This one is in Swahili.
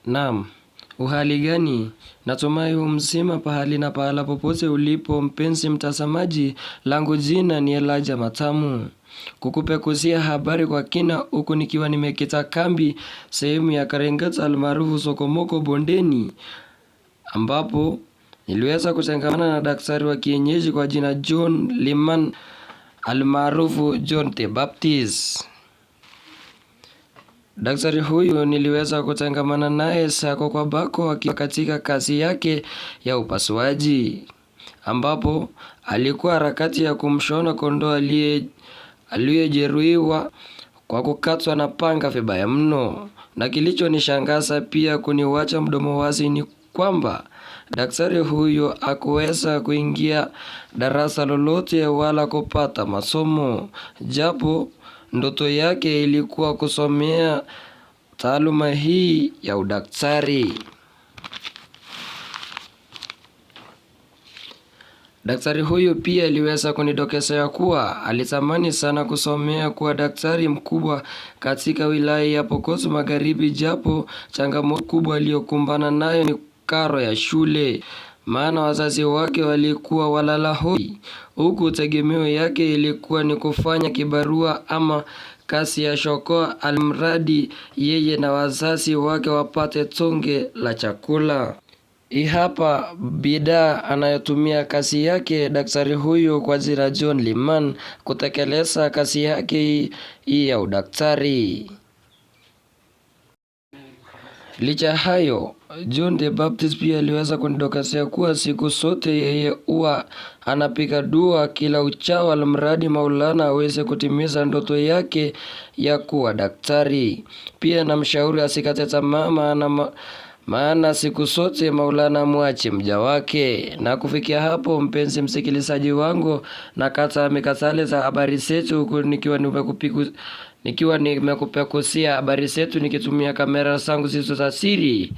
Naam, uhali gani? Natumai mzima pahali na pahala popote ulipo mpenzi mtazamaji, langu jina ni Elijah Matamu. Kukupekuzia habari kwa kina huku nikiwa nimekita kambi sehemu ya Karengeta almaarufu Sokomoko Bondeni, ambapo niliweza kuchangamana na daktari wa kienyeji kwa jina John Liman almaarufu John the Baptist. Daktari huyu niliweza kutangamana naye sako kwa bako akiwa katika kazi yake ya upasuaji, ambapo alikuwa harakati ya kumshona kondoo aliyejeruhiwa kwa kukatwa na panga vibaya mno. Na kilichonishangaza pia kuniwacha mdomo wazi ni kwamba daktari huyu hakuweza kuingia darasa lolote wala kupata masomo, japo ndoto yake ilikuwa kusomea taaluma hii ya udaktari. Daktari huyu pia aliweza kunidokezea kuwa alitamani sana kusomea kuwa daktari mkubwa katika wilaya ya Pokot Magharibi, japo changamoto kubwa aliyokumbana nayo ni karo ya shule, maana wazazi wake walikuwa walala hoi, huku tegemeo yake ilikuwa ni kufanya kibarua ama kazi ya shokoa, almradi yeye na wazazi wake wapate tonge la chakula. Hii hapa bidhaa anayotumia kazi yake daktari huyu kwa jina John Liman kutekeleza kazi yake hii ya udaktari. Licha hayo, John the Baptist pia aliweza kunidokezea kuwa siku zote yeye huwa anapiga dua kila uchao, almradi Maulana aweze kutimiza ndoto yake ya kuwa daktari. Pia namshauri asikate tamaa, maana siku zote Maulana mwache mja wake. Na kufikia hapo, mpenzi msikilizaji wangu, nakata mikasale za habari zetu huku nikiwa nimekupekusia habari zetu nikitumia kamera zangu zisizo za siri.